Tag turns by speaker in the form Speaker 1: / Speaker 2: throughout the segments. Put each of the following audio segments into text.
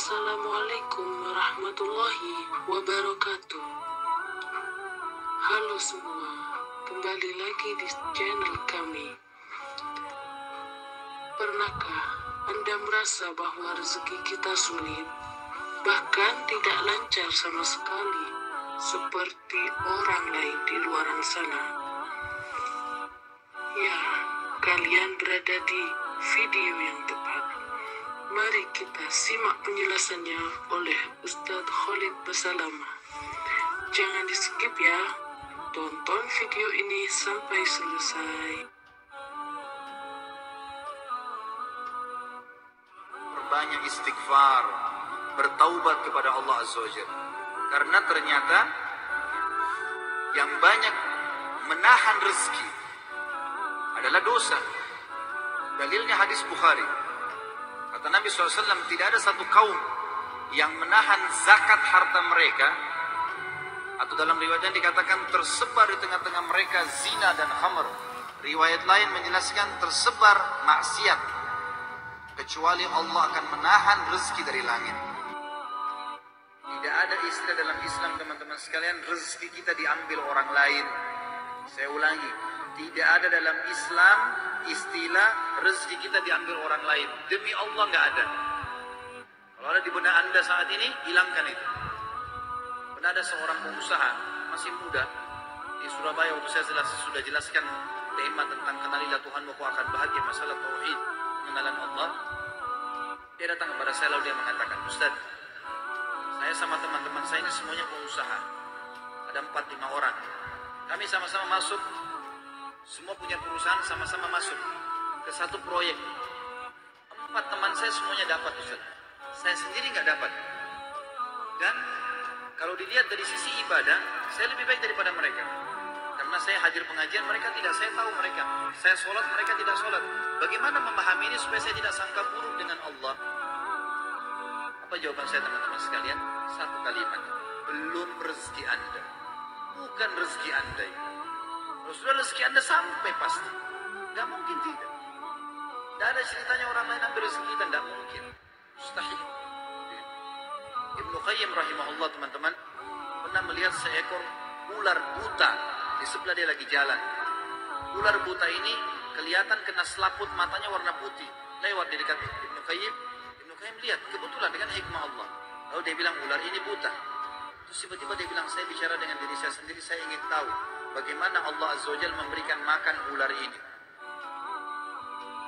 Speaker 1: Assalamualaikum warahmatullahi wabarakatuh. Halo semua, kembali lagi di channel kami. Pernahkah Anda merasa bahwa rezeki kita sulit, bahkan tidak lancar sama sekali, seperti orang lain di luar sana? Ya, kalian berada di video yang tepat. Mari kita simak penjelasannya oleh Ustadz Khalid Basalamah. Jangan di skip ya, tonton video ini sampai selesai.
Speaker 2: Perbanyak istighfar, bertaubat kepada Allah Azza wa Jalla. Karena ternyata yang banyak menahan rezeki adalah dosa. Dalilnya hadis Bukhari. Kata Nabi SAW, tidak ada satu kaum yang menahan zakat harta mereka, atau dalam riwayat yang dikatakan tersebar di tengah-tengah mereka zina dan khamr. Riwayat lain menjelaskan tersebar maksiat, kecuali Allah akan menahan rezeki dari langit. Tidak ada istilah dalam Islam, teman-teman sekalian, rezeki kita diambil orang lain. Saya ulangi, tidak ada dalam Islam istilah rezeki kita diambil orang lain. Demi Allah nggak ada. Kalau ada di benak Anda saat ini, hilangkan itu. Pernah ada seorang pengusaha masih muda di Surabaya, waktu saya sudah jelaskan tema tentang kenalilah Tuhan, kau akan bahagia, masalah tauhid, pengenalan Allah. Dia datang kepada saya lalu dia mengatakan, Ustaz, saya sama teman-teman saya ini semuanya pengusaha. Ada 4-5 orang. Kami sama-sama masuk, semua punya perusahaan, sama-sama masuk ke satu proyek. 4 teman saya semuanya dapat, Ustaz. Saya sendiri nggak dapat. Dan kalau dilihat dari sisi ibadah, saya lebih baik daripada mereka. Karena saya hadir pengajian, mereka tidak. Saya tahu mereka. Saya sholat, mereka tidak sholat. Bagaimana memahami ini supaya saya tidak sangka buruk dengan Allah? Apa jawaban saya, teman-teman sekalian? Satu kalimat. Belum rezeki Anda. Bukan rezeki Anda ini. Kalau sudah rezeki Anda sampai pasti. Gak mungkin tidak. Tidak ada ceritanya orang lain ambil rezeki kita. Tidak mungkin. Mustahil. Ibnu Qayyim rahimahullah, teman-teman, pernah melihat seekor ular buta di sebelah dia lagi jalan. Ular buta ini kelihatan kena selaput, matanya warna putih. Lewat di dekat Ibnu Qayyim. Ibnu Qayyim lihat, kebetulan dengan hikmah Allah. Lalu dia bilang, ular ini buta. Terus tiba-tiba dia bilang, saya bicara dengan diri saya sendiri, saya ingin tahu bagaimana Allah Azza wa Jalla memberikan makan ular ini.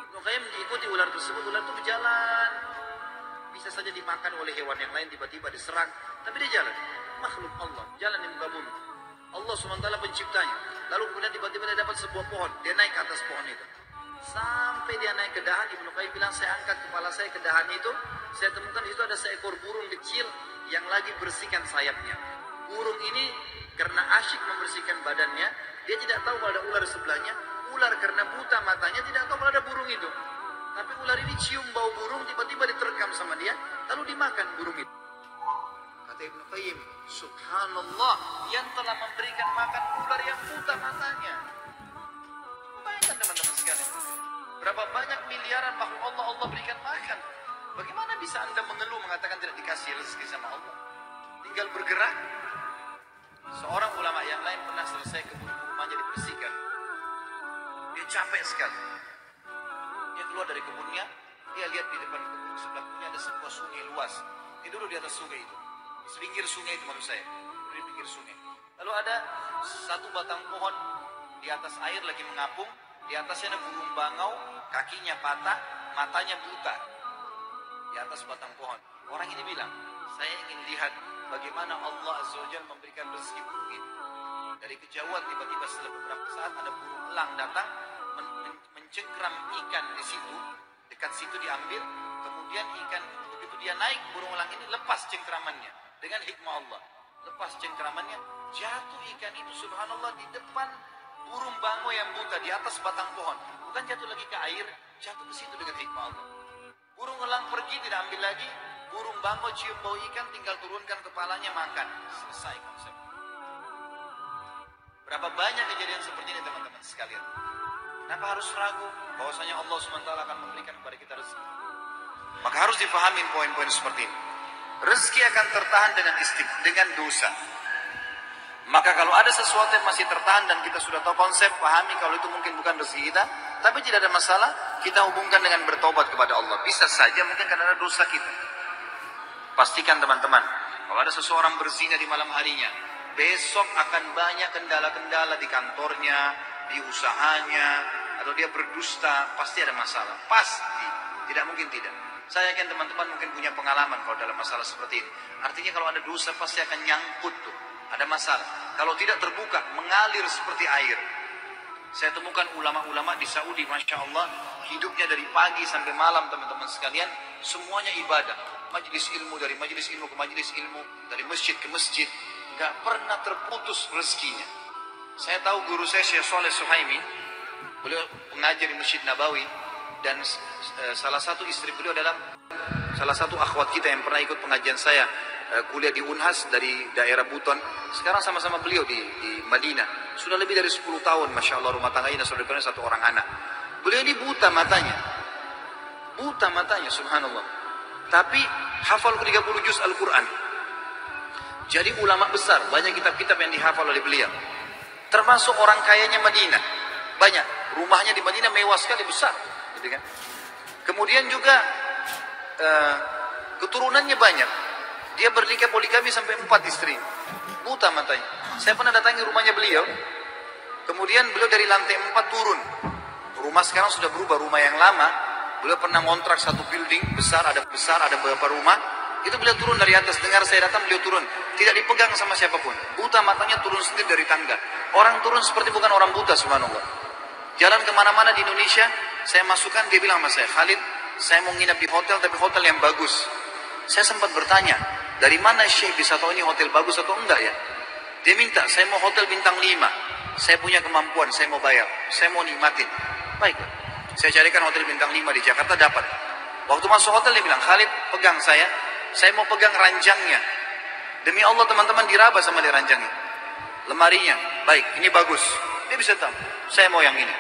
Speaker 2: Ibnu Qayyim diikuti ular tersebut, ular itu berjalan. Bisa saja dimakan oleh hewan yang lain, tiba-tiba diserang. Tapi dia jalan. Makhluk Allah, jalan di muka bumi. Allah SWT penciptanya. Lalu kemudian tiba-tiba dia dapat sebuah pohon. Dia naik ke atas pohon itu. Sampai dia naik ke dahan, Ibnu Qayyim bilang, saya angkat kepala saya ke dahan itu. Saya temukan di situ ada seekor burung kecil yang lagi bersihkan sayapnya. Burung ini karena asyik membersihkan badannya, dia tidak tahu kalau ada ular sebelahnya. Ular karena buta matanya tidak tahu kalau ada burung itu. Tapi ular ini cium bau burung, tiba-tiba diterkam sama dia, lalu dimakan burung itu. Kata Ibnu Qayyim, subhanallah, yang telah memberikan makan ular yang buta matanya. Bayangkan teman-teman sekalian, berapa banyak miliaran makhluk Allah berikan makan. Bagaimana bisa Anda mengeluh mengatakan tidak dikasih rezeki sama Allah? Tinggal bergerak. Seorang ulama yang lain pernah selesai kebun rumahnya dibersihkan. Dia capek sekali. Dia keluar dari kebunnya, dia lihat di depan kebun sebelah kebunnya ada sebuah sungai luas. Dia duduk di atas sungai itu. Di pinggir sungai itu maksud saya. Di pinggir sungai. Lalu ada satu batang pohon di atas air lagi mengapung. Di atasnya ada burung bangau, kakinya patah, matanya buta. Di atas batang pohon. Orang ini bilang, saya ingin lihat bagaimana Allah Azza wa Jalla memberikan rezeki burung ini. Dari kejauhan tiba-tiba setelah beberapa saat ada burung elang datang mencengkram ikan di situ, dekat situ diambil, kemudian ikan begitu dia naik, burung elang ini lepas cengkramannya dengan hikmah Allah. Lepas cengkramannya, jatuh ikan itu subhanallah di depan burung bango yang buta di atas batang pohon. Bukan jatuh lagi ke air, jatuh ke situ dengan hikmah Allah. Burung elang pergi tidak ambil lagi, burung bango cium bau ikan tinggal turunkan kepalanya makan. Selesai konsep. Berapa banyak kejadian seperti ini teman-teman sekalian. Kenapa harus ragu bahwasanya Allah SWT akan memberikan kepada kita rezeki? Maka harus difahami poin-poin seperti ini. Rezeki akan tertahan dengan dosa. Maka kalau ada sesuatu yang masih tertahan dan kita sudah tahu konsep, pahami kalau itu mungkin bukan rezeki kita, tapi tidak ada masalah, kita hubungkan dengan bertobat kepada Allah. Bisa saja mungkin karena ada dosa kita. Pastikan teman-teman, kalau ada seseorang berzina di malam harinya, besok akan banyak kendala-kendala di kantornya, di usahanya, atau dia berdusta, pasti ada masalah. Pasti, tidak mungkin tidak. Saya yakin teman-teman mungkin punya pengalaman kalau dalam masalah seperti ini. Artinya kalau ada dosa pasti akan nyangkut tuh. Ada masalah. Kalau tidak terbuka, mengalir seperti air. Saya temukan ulama-ulama di Saudi, Masya Allah, hidupnya dari pagi sampai malam teman-teman sekalian, semuanya ibadah. Majelis ilmu, dari majelis ilmu ke majelis ilmu, dari masjid ke masjid. Gak pernah terputus rezekinya. Saya tahu guru saya, Syekh Saleh Suhaimi, beliau pengajar di Masjid Nabawi, dan salah satu istri beliau adalah salah satu akhwat kita yang pernah ikut pengajian saya, kuliah di Unhas dari daerah Buton. Sekarang sama-sama beliau di Madinah. Sudah lebih dari 10 tahun, Masya Allah, rumah tangganya sudah punya 1 orang anak. Beliau ini buta matanya. Buta matanya, subhanallah. Tapi hafal 30 juz Al-Quran. Jadi ulama besar, banyak kitab-kitab yang dihafal oleh beliau. Termasuk orang kayanya Madinah. Banyak. Rumahnya di Madinah mewah sekali, besar. Gitu kan? Kemudian juga keturunannya banyak. Dia bernikah poligami sampai 4 istri. Buta matanya. Saya pernah datangi rumahnya beliau. Kemudian beliau dari lantai 4 turun. Rumah sekarang sudah berubah, rumah yang lama. Beliau pernah ngontrak satu building besar, ada beberapa rumah. Itu beliau turun dari atas. Dengar saya datang, beliau turun. Tidak dipegang sama siapapun. Buta matanya turun sendiri dari tangga. Orang turun seperti bukan orang buta, subhanallah. Jalan kemana-mana di Indonesia, saya masukkan, dia bilang sama saya, Khalid, saya mau nginap di hotel, tapi hotel yang bagus. Saya sempat bertanya, dari mana Syekh bisa tahu ini hotel bagus atau enggak ya? Dia minta, saya mau hotel bintang 5. Saya punya kemampuan, saya mau bayar. Saya mau nikmatin. Baik, saya carikan hotel bintang 5 di Jakarta, dapat. Waktu masuk hotel dia bilang, Khalid, pegang saya mau pegang ranjangnya. Demi Allah teman-teman, diraba sama dia ranjangnya. Lemarinya, baik, ini bagus. Dia bisa tahu, saya mau yang ini.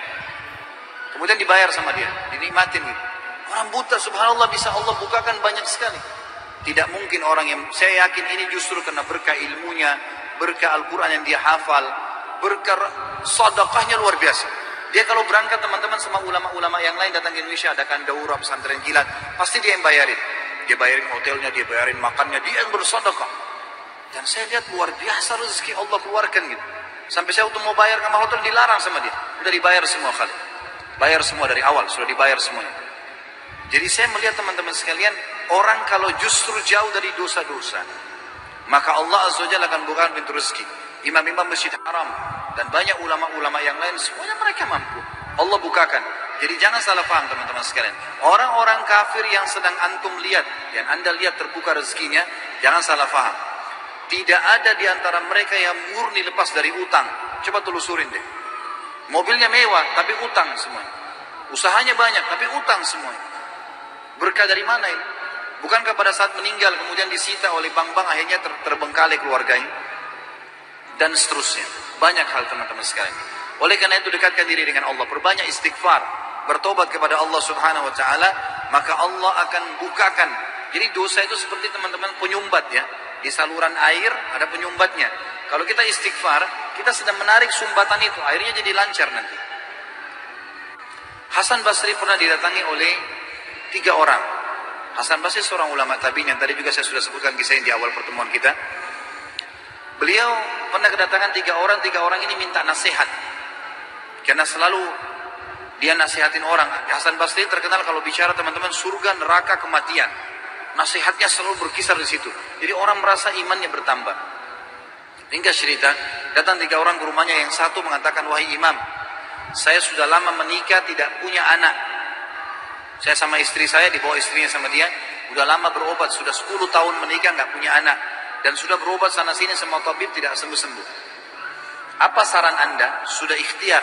Speaker 2: Kemudian dibayar sama dia, dinikmatin gitu. Orang buta, subhanallah, bisa Allah bukakan banyak sekali. Tidak mungkin orang yang, saya yakin ini justru karena berkah ilmunya, berkah Al-Quran yang dia hafal, berkah sedekahnya luar biasa. Dia kalau berangkat teman-teman sama ulama-ulama yang lain datang ke Indonesia, adakan daurah pesantren kilat, pasti dia yang bayarin. Dia bayarin hotelnya, dia bayarin makannya, dia yang bersedekah. Dan saya lihat luar biasa rezeki Allah keluarkan gitu. Sampai saya waktu mau bayar kamar hotel dilarang sama dia. Udah dibayar semua kali. Bayar semua dari awal, sudah dibayar semuanya. Jadi saya melihat teman-teman sekalian, orang kalau justru jauh dari dosa-dosa, maka Allah Azza wa Jalla akan bukakan pintu rezeki. Imam-imam Masjid Haram dan banyak ulama-ulama yang lain, semuanya mereka mampu. Allah bukakan. Jadi jangan salah paham teman-teman sekalian. Orang-orang kafir yang sedang antum lihat, yang anda lihat terbuka rezekinya, jangan salah paham. Tidak ada di antara mereka yang murni lepas dari utang. Coba telusurin deh. Mobilnya mewah, tapi utang semuanya. Usahanya banyak, tapi utang semuanya. Berkah dari mana ini? Bukankah pada saat meninggal kemudian disita oleh bank-bank, akhirnya terbengkalai keluarganya? Dan seterusnya. Banyak hal teman-teman sekalian. Oleh karena itu dekatkan diri dengan Allah. Perbanyak istighfar. Bertobat kepada Allah subhanahu wa ta'ala. Maka Allah akan bukakan. Jadi dosa itu seperti teman-teman penyumbat ya. Di saluran air ada penyumbatnya. Kalau kita istighfar, kita sedang menarik sumbatan itu. Airnya jadi lancar nanti. Hasan Basri pernah didatangi oleh 3 orang. Hasan Basri seorang ulama tabi'in yang tadi juga saya sudah sebutkan kisahnya di awal pertemuan kita. Beliau pernah kedatangan 3 orang ini minta nasihat. Karena selalu dia nasihatin orang. Hasan Basri terkenal kalau bicara teman-teman surga, neraka, kematian. Nasihatnya selalu berkisar di situ. Jadi orang merasa imannya bertambah. Hingga cerita, datang 3 orang ke rumahnya, yang satu mengatakan, wahai imam, saya sudah lama menikah tidak punya anak. Saya sama istri saya, dibawa istrinya sama dia, sudah lama berobat, sudah 10 tahun menikah nggak punya anak. Dan sudah berobat sana sini sama tabib tidak sembuh-sembuh. Apa saran anda? Sudah ikhtiar.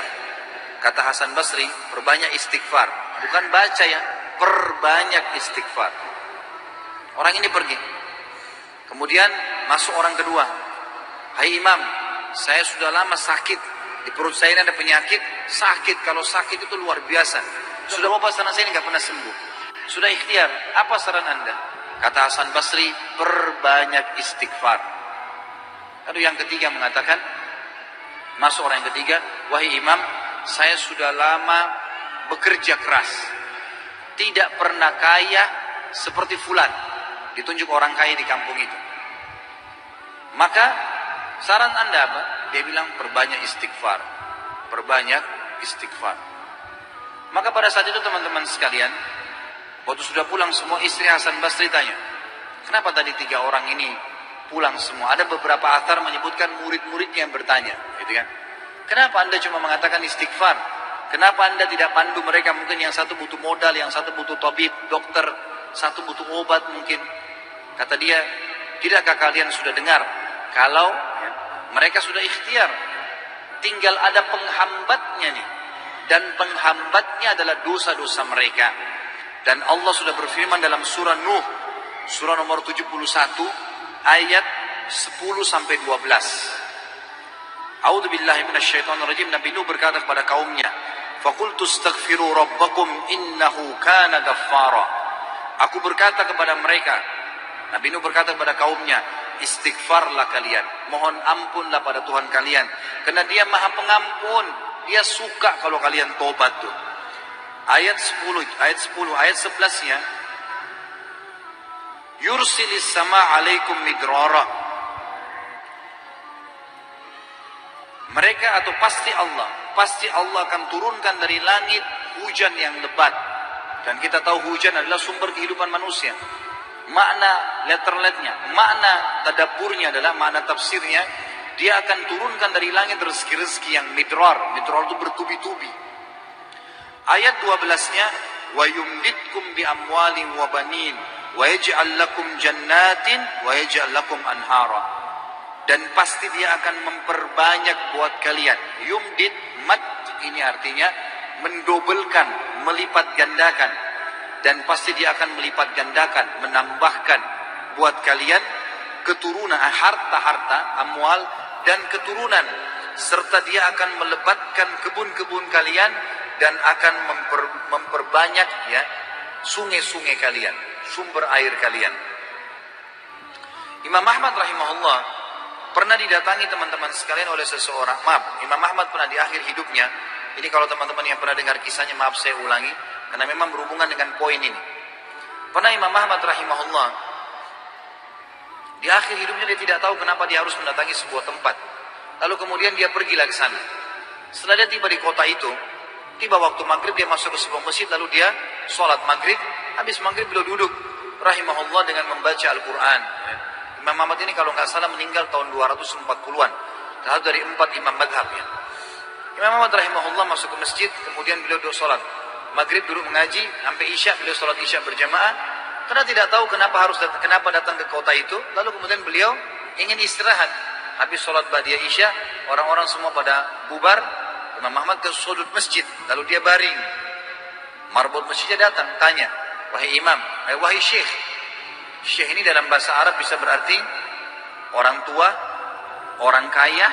Speaker 2: Kata Hasan Basri, perbanyak istighfar. Bukan baca ya, perbanyak istighfar. Orang ini pergi. Kemudian masuk orang kedua. Hai imam, saya sudah lama sakit. Di perut saya ini ada penyakit. Sakit, kalau sakit itu luar biasa. Sudah obat sana sini nggak pernah sembuh. Sudah ikhtiar. Apa saran anda? Kata Hasan Basri, perbanyak istighfar. Lalu yang ketiga mengatakan, masuk orang yang ketiga, wahai imam, saya sudah lama bekerja keras, tidak pernah kaya seperti fulan. Ditunjuk orang kaya di kampung itu. Maka saran anda apa? Dia bilang perbanyak istighfar. Perbanyak istighfar. Maka pada saat itu teman-teman sekalian, waktu sudah pulang semua, istri Hasan Basri tanya, kenapa tadi 3 orang ini pulang semua? Ada beberapa athar menyebutkan murid-muridnya yang bertanya, gitu kan? Kenapa anda cuma mengatakan istighfar? Kenapa anda tidak pandu mereka? Mungkin yang satu butuh modal, yang satu butuh tabib, dokter, satu butuh obat mungkin. Kata dia, tidakkah kalian sudah dengar kalau mereka sudah ikhtiar, tinggal ada penghambatnya nih, dan penghambatnya adalah dosa-dosa mereka. Dan Allah sudah berfirman dalam surah Nuh, surah nomor 71 ayat 10 sampai 12. A'udzubillahi minasyaitonirrajim. Nabi Nuh berkata kepada kaumnya, "Faqultu astaghfiru rabbakum innahu kana ghaffara." Aku berkata kepada mereka, Nabi Nuh berkata kepada kaumnya, istighfarlah kalian, mohon ampunlah pada Tuhan kalian, karena Dia Maha Pengampun, Dia suka kalau kalian tobat tuh. Ayat 10, ayat 11-nya, yursilis sama alaikum midrara. Mereka atau pasti Allah akan turunkan dari langit hujan yang lebat. Dan kita tahu hujan adalah sumber kehidupan manusia. Makna letterletnya, makna tadaburnya adalah, makna tafsirnya, Dia akan turunkan dari langit rezeki-rezeki yang midrar. Midrar itu bertubi-tubi. Ayat 12-nya, wa yumditkum bi amwalin wa banin wa yaj'al lakum jannatin wa yaj'al lakum anhara. Dan pasti Dia akan memperbanyak buat kalian. Yumdit, mad ini artinya mendobelkan, melipat gandakan. Dan pasti Dia akan melipat gandakan, menambahkan buat kalian keturunan, harta-harta, amwal dan keturunan. Serta Dia akan melebatkan kebun-kebun kalian dan akan memperbanyak sungai-sungai kalian, sumber air kalian. Imam Ahmad rahimahullah pernah didatangi teman-teman sekalian oleh seseorang. Maaf, Imam Ahmad pernah di akhir hidupnya. Ini kalau teman-teman yang pernah dengar kisahnya, maaf saya ulangi, karena memang berhubungan dengan poin ini. Pernah Imam Ahmad rahimahullah di akhir hidupnya dia tidak tahu kenapa dia harus mendatangi sebuah tempat. Lalu kemudian dia pergilah ke sana. Setelah dia tiba di kota itu, tiba waktu maghrib dia masuk ke sebuah masjid, lalu dia sholat maghrib. Habis maghrib beliau duduk rahimahullah dengan membaca Al-Quran. Imam Ahmad ini kalau nggak salah meninggal tahun 240-an. Salah dari 4 imam madhabnya. Imam Ahmad rahimahullah masuk ke masjid, kemudian beliau duduk sholat. Maghrib duduk mengaji, sampai isya beliau sholat isya berjamaah. Karena tidak tahu kenapa datang ke kota itu. Lalu kemudian beliau ingin istirahat. Habis sholat ba'diyah isya, orang-orang semua pada bubar. Imam Ahmad ke sudut masjid, lalu dia baring. Marbot masjidnya datang, tanya, wahai imam, wahai syekh. Syekh ini dalam bahasa Arab bisa berarti orang tua, orang kaya,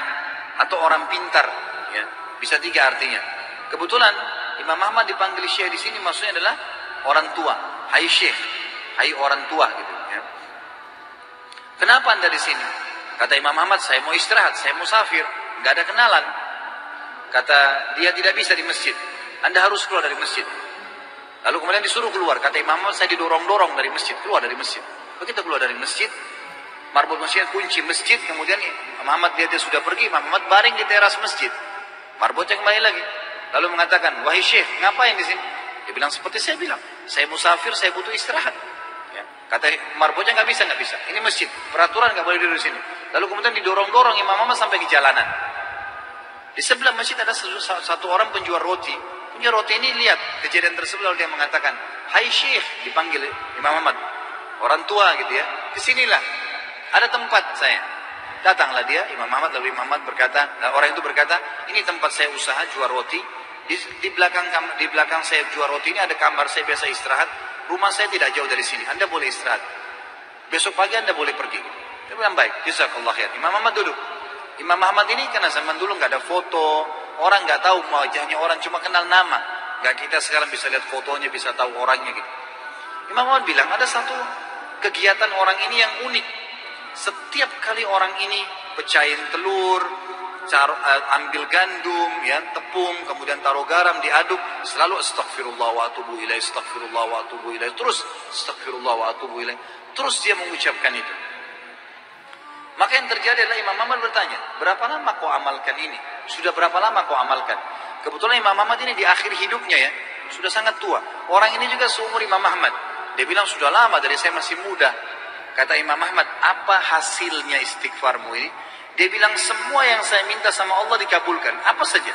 Speaker 2: atau orang pintar. Ya, bisa 3 artinya. Kebetulan Imam Ahmad dipanggil syekh di sini maksudnya adalah orang tua. Hai syekh, hai orang tua gitu. Ya. Kenapa anda di sini? Kata Imam Ahmad, saya mau istirahat, saya musafir, nggak ada kenalan. Kata dia, tidak bisa di masjid. Anda harus keluar dari masjid. Lalu kemudian disuruh keluar. Kata Imam Ahmad, saya didorong-dorong dari masjid, keluar dari masjid. Begitu keluar dari masjid, marbot masjid kunci masjid. Kemudian Imam Ahmad dia sudah pergi. Imam Ahmad baring di teras masjid. Marbotnya kembali lagi. Lalu mengatakan, wahai syekh, ngapain di sini? Dia bilang seperti saya bilang, saya musafir, saya butuh istirahat. Ya. Kata marbotnya, nggak bisa. Ini masjid, peraturan nggak boleh duduk di sini. Lalu kemudian didorong-dorong Imam Ahmad sampai ke jalanan. Di sebelah masjid ada satu orang penjual roti. Penjual roti ini lihat kejadian tersebut, lalu dia mengatakan, hai syekh, dipanggil Imam Ahmad, orang tua gitu ya, kesinilah, ada tempat saya. Datanglah dia, Imam Ahmad, lalu Imam Ahmad berkata, orang itu berkata, ini tempat saya usaha jual roti. Di belakang saya jual roti ini ada kamar saya biasa istirahat. Rumah saya tidak jauh dari sini. Anda boleh istirahat. Besok pagi Anda boleh pergi. Dia bilang baik. Jazakallah khair. Imam Ahmad duduk. Imam Ahmad ini karena zaman dulu nggak ada foto, orang nggak tahu wajahnya, orang cuma kenal nama. Nggak kita sekarang bisa lihat fotonya, bisa tahu orangnya gitu. Imam Ahmad bilang ada satu kegiatan orang ini yang unik. Setiap kali orang ini pecahin telur, ambil gandum, ya, tepung, kemudian taruh garam, diaduk, selalu astagfirullah wa atubu ilaih, astagfirullah wa atubu ilaih, terus astagfirullah wa atubu ilaih, terus dia mengucapkan itu. Maka yang terjadi adalah Imam Ahmad bertanya, berapa lama kau amalkan ini? Sudah berapa lama kau amalkan? Kebetulan Imam Ahmad ini di akhir hidupnya, ya, sudah sangat tua. Orang ini juga seumur Imam Ahmad. Dia bilang, sudah lama, dari saya masih muda. Kata Imam Ahmad, apa hasilnya istighfarmu ini? Dia bilang, semua yang saya minta sama Allah dikabulkan. Apa saja.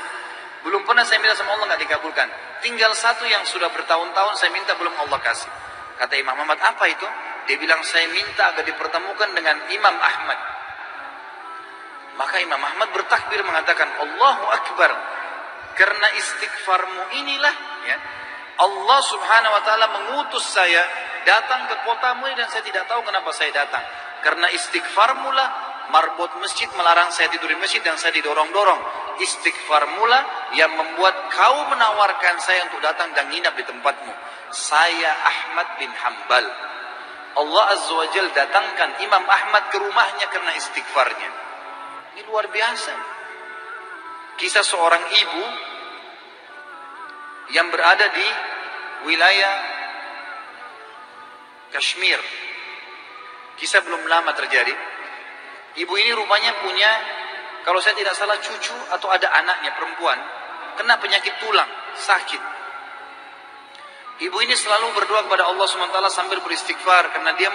Speaker 2: Belum pernah saya minta sama Allah, nggak dikabulkan. Tinggal satu yang sudah bertahun-tahun saya minta, belum Allah kasih. Kata Imam Ahmad, apa itu? Dia bilang, saya minta agar dipertemukan dengan Imam Ahmad. Maka Imam Ahmad bertakbir mengatakan, Allahu Akbar. Karena istighfarmu inilah, ya, Allah subhanahu wa ta'ala mengutus saya datang ke kotamu ini, dan saya tidak tahu kenapa saya datang. Karena istighfarmu lah marbot masjid melarang saya tidur di masjid dan saya didorong-dorong. Istighfar mula yang membuat kau menawarkan saya untuk datang dan nginap di tempatmu. Saya Ahmad bin Hanbal. Allah Azza wa Jal datangkan Imam Ahmad ke rumahnya karena istighfarnya. Ini luar biasa. Kisah seorang ibu yang berada di wilayah Kashmir. Kisah belum lama terjadi. Ibu ini rupanya punya, kalau saya tidak salah, cucu atau ada anaknya perempuan kena penyakit tulang, sakit. Ibu ini selalu berdoa kepada Allah SWT sambil beristighfar, karena dia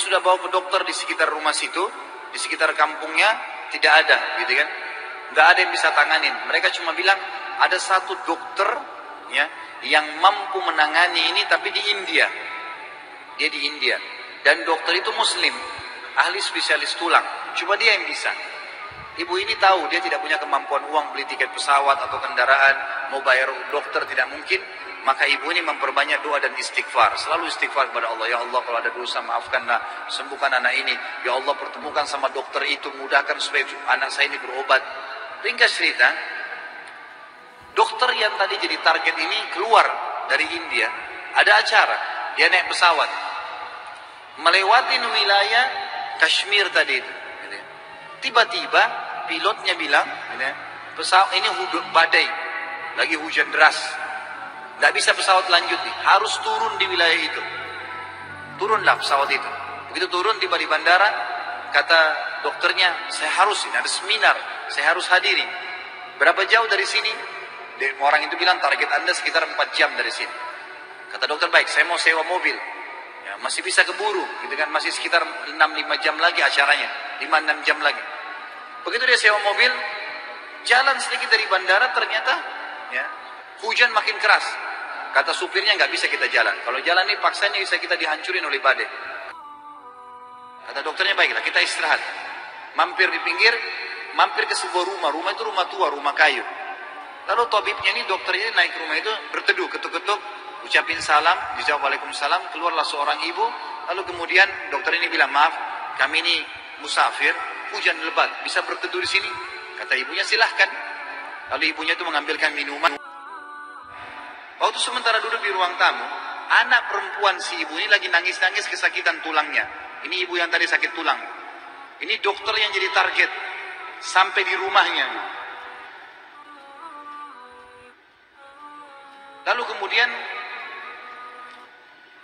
Speaker 2: sudah bawa ke dokter di sekitar rumah situ, di sekitar kampungnya tidak ada, gitu kan? Nggak ada yang bisa tanganin. Mereka cuma bilang ada satu dokter, ya, yang mampu menangani ini, tapi di India. Dia di India, dan dokter itu Muslim, ahli spesialis tulang. Coba dia yang bisa. Ibu ini tahu dia tidak punya kemampuan uang beli tiket pesawat atau kendaraan, mau bayar dokter tidak mungkin. Maka ibu ini memperbanyak doa dan istighfar. Selalu istighfar kepada Allah. Ya Allah, kalau ada dosa maafkanlah, sembuhkan anak ini. Ya Allah, pertemukan sama dokter itu, mudahkan supaya anak saya ini berobat. Ringkas cerita, dokter yang tadi jadi target ini keluar dari India. Ada acara, dia naik pesawat melewati wilayah Kashmir tadi itu. Tiba-tiba pilotnya bilang, pesawat ini badai, lagi hujan deras, nggak bisa pesawat lanjut nih, harus turun di wilayah itu. Turunlah pesawat itu. Begitu turun, tiba di bandara, kata dokternya, saya harus, ini ada seminar, saya harus hadiri. Berapa jauh dari sini? Orang itu bilang, target Anda sekitar 4 jam dari sini. Kata dokter, baik, saya mau sewa mobil. Ya, masih bisa keburu, gitu kan? Masih sekitar 6-5 jam lagi acaranya, 5-6 jam lagi. Begitu dia sewa mobil, jalan sedikit dari bandara, ternyata, ya, hujan makin keras. Kata supirnya, nggak bisa kita jalan. Kalau jalan ini paksanya bisa kita dihancurin oleh badai. Kata dokternya, baiklah, kita istirahat. Mampir di pinggir, mampir ke sebuah rumah. Rumah itu rumah tua, rumah kayu. Lalu tabibnya ini, dokternya ini naik ke rumah itu, berteduh, ketuk-ketuk, ucapin salam, dijawab waalaikumsalam, keluarlah seorang ibu. Lalu kemudian dokter ini bilang, maaf, kami ini musafir, hujan lebat, bisa berteduh di sini? Kata ibunya, silahkan. Lalu ibunya itu mengambilkan minuman. Waktu sementara duduk di ruang tamu, anak perempuan si ibu ini lagi nangis-nangis kesakitan tulangnya. Ini ibu yang tadi sakit tulang. Ini dokter yang jadi target sampai di rumahnya. Lalu kemudian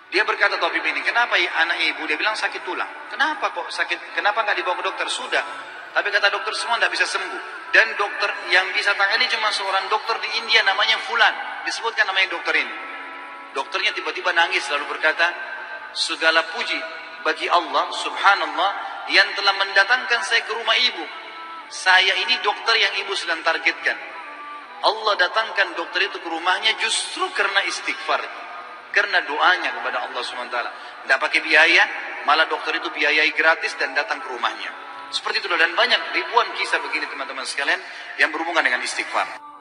Speaker 2: dia berkata, tabib ini, kenapa anaknya ibu? Dia bilang sakit tulang. Kenapa kok sakit? Kenapa nggak dibawa ke dokter? Sudah. Tapi kata dokter semua nggak bisa sembuh. Dan dokter yang bisa tangani cuma seorang dokter di India namanya Fulan. Disebutkan namanya dokter ini. Dokternya tiba-tiba nangis lalu berkata, segala puji bagi Allah subhanallah yang telah mendatangkan saya ke rumah ibu. Saya ini dokter yang ibu sedang targetkan. Allah datangkan dokter itu ke rumahnya justru karena istighfar, karena doanya kepada Allah SWT. Tidak pakai biaya, malah dokter itu biayai gratis dan datang ke rumahnya. Seperti itu, dan banyak ribuan kisah begini teman-teman sekalian yang berhubungan dengan istighfar.